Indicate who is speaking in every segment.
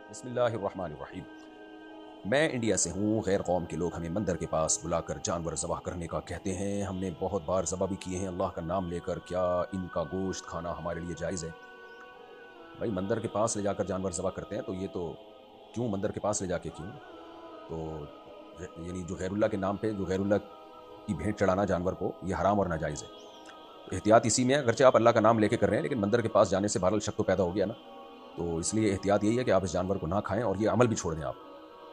Speaker 1: بسم اللہ الرحمن الرحیم۔ میں انڈیا سے ہوں۔ غیر قوم کے لوگ ہمیں مندر کے پاس بلا کر جانور ذبح کرنے کا کہتے ہیں۔ ہم نے بہت بار ذبح بھی کیے ہیں اللہ کا نام لے کر۔ کیا ان کا گوشت کھانا ہمارے لیے جائز ہے؟ بھائی مندر کے پاس لے جا کر جانور ذبح کرتے ہیں تو یہ تو کیوں مندر کے پاس لے جا کے کیوں؟ تو یعنی جو غیر اللہ کے نام پہ جو غیر اللہ کی بھیٹ چڑھانا جانور کو، یہ حرام اور ناجائز ہے۔ احتیاط اسی میں ہے، اگرچہ آپ اللہ کا نام لے کے کر رہے ہیں لیکن مندر کے پاس جانے سے بہرحال شک تو پیدا ہو گیا نا۔ تو اس لیے احتیاط یہی ہے کہ آپ اس جانور کو نہ کھائیں اور یہ عمل بھی چھوڑ دیں۔ آپ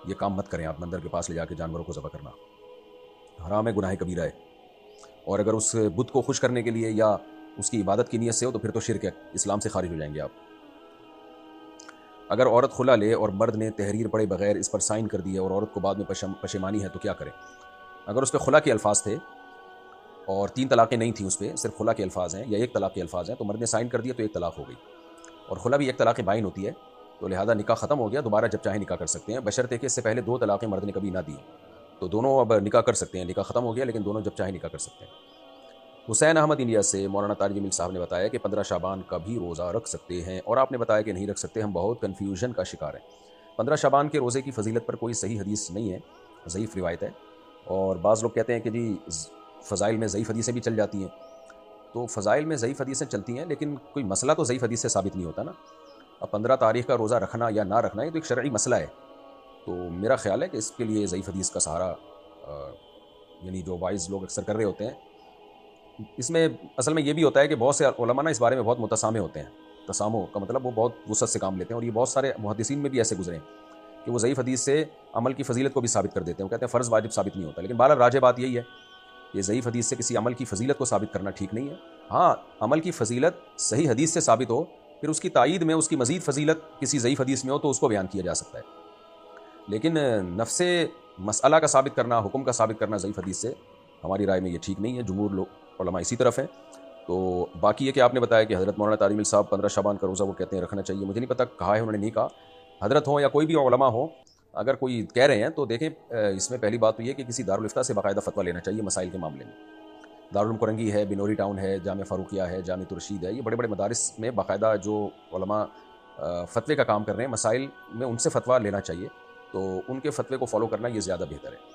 Speaker 1: یہ کام مت کریں، آپ مندر کے پاس لے جا کے جانوروں کو ذبح کرنا حرام ہے، گناہ کبیرہ ہے۔ اور اگر اس بت کو خوش کرنے کے لیے یا اس کی عبادت کی نیت سے ہو تو پھر تو شرک ہے، اسلام سے خارج ہو جائیں گے آپ۔ اگر عورت خلا لے اور مرد نے تحریر پڑھے بغیر اس پر سائن کر دیے اور عورت کو بعد میں پشیمانی ہے تو کیا کرے؟ اگر اس پہ خلا کے الفاظ تھے اور 3 طلاقیں نہیں تھیں، اس پہ صرف خلا کے الفاظ ہیں یا 1 طلاق کے الفاظ ہیں، تو مرد نے سائن کر دیا تو 1 طلاق ہو گئی، اور خلا بھی 1 طلاق بائن ہوتی ہے، تو لہذا نکاح ختم ہو گیا، دوبارہ جب چاہے نکاح کر سکتے ہیں، بشرطے کہ اس سے پہلے 2 طلاقیں مرد نے کبھی نہ دی، تو دونوں اب نکاح کر سکتے ہیں۔ نکاح ختم ہو گیا لیکن دونوں جب چاہے نکاح کر سکتے ہیں۔ حسین احمد انڈیا سے مولانا طارق جمیل صاحب نے بتایا کہ 15 شعبان کا بھی روزہ رکھ سکتے ہیں، اور آپ نے بتایا کہ نہیں رکھ سکتے۔ ہم بہت کنفیوژن کا شکار ہیں۔ 15 شعبان کے روزے کی فضیلت پر کوئی صحیح حدیث نہیں ہے، ضعیف روایت ہے، اور بعض لوگ کہتے ہیں کہ جی فضائل میں ضعیف حدیثیں بھی چل جاتی ہیں، تو فضائل میں ضعیف حدیثیں چلتی ہیں لیکن کوئی مسئلہ تو ضعیف حدیث سے ثابت نہیں ہوتا نا۔ اب 15 تاریخ کا روزہ رکھنا یا نہ رکھنا یہ تو ایک شرعی مسئلہ ہے، تو میرا خیال ہے کہ اس کے لیے ضعیف حدیث کا سہارا یعنی جو وائز لوگ اکثر کر رہے ہوتے ہیں، اس میں اصل میں یہ بھی ہوتا ہے کہ بہت سے علماء نا اس بارے میں بہت متسامع ہوتے ہیں۔ تسامع کا مطلب وہ بہت وسعت سے کام لیتے ہیں، اور یہ بہت سارے محدثین میں بھی ایسے گزرے ہیں کہ وہ ضعیف حدیث سے عمل کی فضیلت کو بھی ثابت کر دیتے ہیں۔ وہ کہتے ہیں فرض واجب ثابت نہیں ہوتا، لیکن بہرحال راجح بات یہی ہے کہ ضعیف حدیث سے کسی عمل کی فضیلت کو ثابت کرنا ٹھیک نہیں ہے۔ ہاں، عمل کی فضیلت صحیح حدیث سے ثابت ہو، پھر اس کی تائید میں اس کی مزید فضیلت کسی ضعیف حدیث میں ہو تو اس کو بیان کیا جا سکتا ہے، لیکن نفس مسئلہ کا ثابت کرنا، حکم کا ثابت کرنا ضعیف حدیث سے ہماری رائے میں یہ ٹھیک نہیں ہے۔ جمہور لوگ علماء اسی طرف ہیں۔ تو باقی یہ کہ آپ نے بتایا کہ حضرت مولانا طارق جمیل صاحب 15 شعبان کا روزہ وہ کہتے ہیں رکھنا چاہیے، مجھے نہیں پتہ کہا ہے انہوں نے، نہیں کہا۔ حضرت ہوں یا کوئی بھی علماء ہوں، اگر کوئی کہہ رہے ہیں تو دیکھیں اس میں پہلی بات تو یہ کہ کسی دارالفتہ سے باقاعدہ فتویٰ لینا چاہیے مسائل کے معاملے میں۔ دارالعلوم کرنگی ہے، بنوری ٹاؤن ہے، جامعہ فاروقیہ ہے، جامعہ الرشید ہے، یہ بڑے بڑے مدارس میں باقاعدہ جو علماء فتوے کا کام کر رہے ہیں مسائل میں، ان سے فتویٰ لینا چاہیے، تو ان کے فتوے کو فالو کرنا یہ زیادہ بہتر ہے۔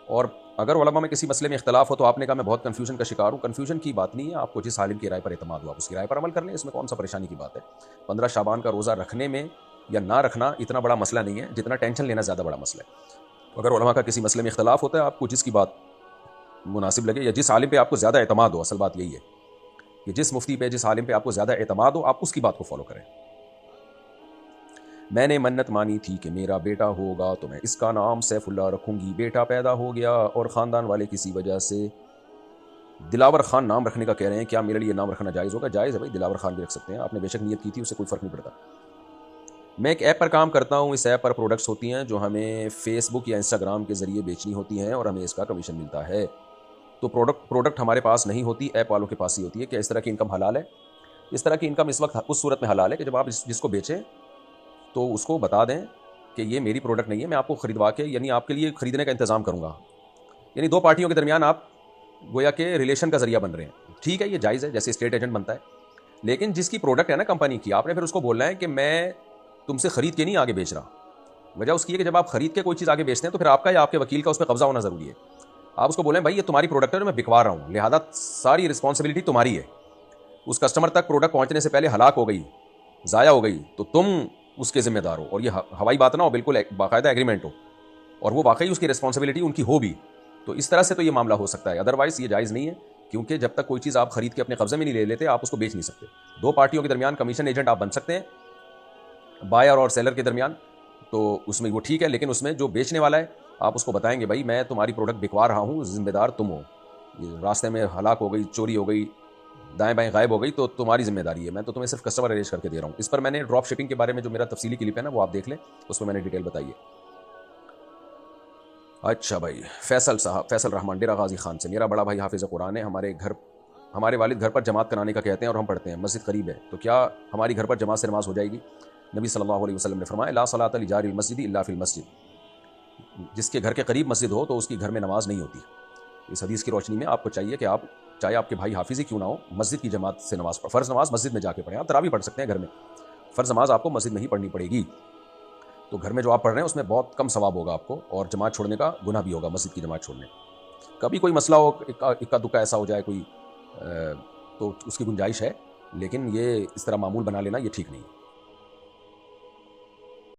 Speaker 1: اور اگر علماء میں کسی مسئلے میں اختلاف ہو تو آپ نے کہا میں بہت کنفیوژن کا شکار ہوں، کنفیوژن کی بات نہیں ہے، آپ کو جس عالم کی رائے پر اعتماد ہو آپ اس کی رائے پر عمل کر لیں، اس میں کون سا پریشانی کی بات ہے۔ 15 شعبان کا روزہ رکھنے میں یا نہ رکھنا اتنا بڑا مسئلہ نہیں ہے جتنا ٹینشن لینا زیادہ بڑا مسئلہ ہے۔ اگر علماء کا کسی مسئلے میں اختلاف ہوتا ہے، آپ کو جس کی بات مناسب لگے یا جس عالم پہ آپ کو زیادہ اعتماد ہو، اصل بات یہی ہے کہ جس مفتی پہ جس عالم پہ آپ کو زیادہ اعتماد ہو آپ اس کی بات کو فالو کریں۔ میں نے منت مانی تھی کہ میرا بیٹا ہوگا تو میں اس کا نام سیف اللہ رکھوں گی، بیٹا پیدا ہو گیا اور خاندان والے کسی وجہ سے دلاور خان نام رکھنے کا کہہ رہے ہیں، کیا میرے لیے نام رکھنا جائز ہوگا؟ جائز ہے بھائی، دلاور خان بھی رکھ سکتے ہیں، آپ نے بے شک نیت کی تھی، اس سے کوئی فرق نہیں پڑتا۔ میں ایک ایپ پر کام کرتا ہوں، اس ایپ پر پروڈکٹس ہوتی ہیں جو ہمیں فیس بک یا انسٹاگرام کے ذریعے بیچنی ہوتی ہیں اور ہمیں اس کا کمیشن ملتا ہے، تو پروڈکٹ ہمارے پاس نہیں ہوتی، ایپ والوں کے پاس ہی ہوتی ہے۔ کہ اس طرح کی انکم حلال ہے؟ اس طرح کی انکم اس وقت اس صورت میں حلال ہے کہ جب آپ جس کو بیچیں تو اس کو بتا دیں کہ یہ میری پروڈکٹ نہیں ہے، میں آپ کو خریدوا کے یعنی آپ کے لیے خریدنے کا انتظام کروں گا، یعنی 2 پارٹیوں کے درمیان آپ گویا کہ ریلیشن کا ذریعہ بن رہے ہیں۔ ٹھیک ہے، یہ جائز ہے، جیسے اسٹیٹ ایجنٹ بنتا ہے، لیکن جس کی پروڈکٹ ہے نا کمپنی کی، آپ نے پھر اس کو بولنا ہے کہ میں تم سے خرید کے نہیں آگے بیچ رہا۔ وجہ اس کی ہے کہ جب آپ خرید کے کوئی چیز آگے بیچتے ہیں تو پھر آپ کا یا آپ کے وکیل کا اس پہ قبضہ ہونا ضروری ہے۔ آپ اس کو بولیں بھائی یہ تمہاری پروڈکٹ ہے اور میں بکوا رہا ہوں، لہذا ساری رسپانسبلٹی تمہاری ہے، اس کسٹمر تک پروڈکٹ پہنچنے سے پہلے ہلاک ہو گئی، ضائع ہو گئی تو تم اس کے ذمہ دار ہو، اور یہ ہوائی بات نہ ہو، بالکل باقاعدہ ایگریمنٹ ہو اور وہ واقعی اس کی رسپانسبلٹی ان کی ہو بھی، تو اس طرح سے تو یہ معاملہ ہو سکتا ہے، ادروائز یہ جائز نہیں ہے، کیونکہ جب تک کوئی چیز آپ خرید کے اپنے قبضے میں نہیں لے لیتے آپ اس کو بیچ نہیں سکتے۔ 2 پارٹیوں کے درمیان کمیشن ایجنٹ آپ بن سکتے ہیں، بائر اور سیلر کے درمیان، تو اس میں وہ ٹھیک ہے، لیکن اس میں جو بیچنے والا ہے آپ اس کو بتائیں گے بھائی میں تمہاری پروڈکٹ بکوا رہا ہوں، ذمہ دار تم ہو، یہ راستے میں ہلاک ہو گئی، چوری ہو گئی، دائیں بائیں غائب ہو گئی تو تمہاری ذمہ داری ہے، میں تو تمہیں صرف کسٹمر ارینج کر کے دے رہا ہوں۔ اس پر میں نے ڈراپ شپنگ کے بارے میں جو میرا تفصیلی کلپ ہے نا وہ آپ دیکھ لیں، اس میں نے ڈیٹیل بتائی ہے۔ اچھا بھائی، فیصل صاحب، فیصل رحمان ڈیرہ غازی خان سے، میرا بڑا بھائی حافظ قرآن ہے، ہمارے والد گھر پر جماعت کرانے کا کہتے ہیں اور ہم پڑھتے ہیں، مسجد قریب ہے تو کیا ہماری گھر پر جماعت سے نماز ہو جائے گی؟ نبی صلی اللہ علیہ وسلم نے فرمایا لا صلاۃ لجار المسجد الا فی المسجد، جس کے گھر کے قریب مسجد ہو تو اس کی گھر میں نماز نہیں ہوتی۔ اس حدیث کی روشنی میں آپ کو چاہیے کہ آپ چاہے آپ کے بھائی حافظ ہی کیوں نہ ہو، مسجد کی جماعت سے نماز فرض نماز مسجد میں جا کے پڑھیں، آپ تراویح پڑھ سکتے ہیں گھر میں، فرض نماز آپ کو مسجد میں ہی پڑھنی پڑے گی۔ تو گھر میں جو آپ پڑھ رہے ہیں اس میں بہت کم ثواب ہوگا آپ کو، اور جماعت چھوڑنے کا گناہ بھی ہوگا، مسجد کی جماعت چھوڑنے۔ کبھی کوئی مسئلہ ہو، اکا دکا ایسا ہو جائے کوئی، تو اس کی گنجائش ہے، لیکن یہ اس طرح معمول بنا لینا یہ ٹھیک نہیں ہے۔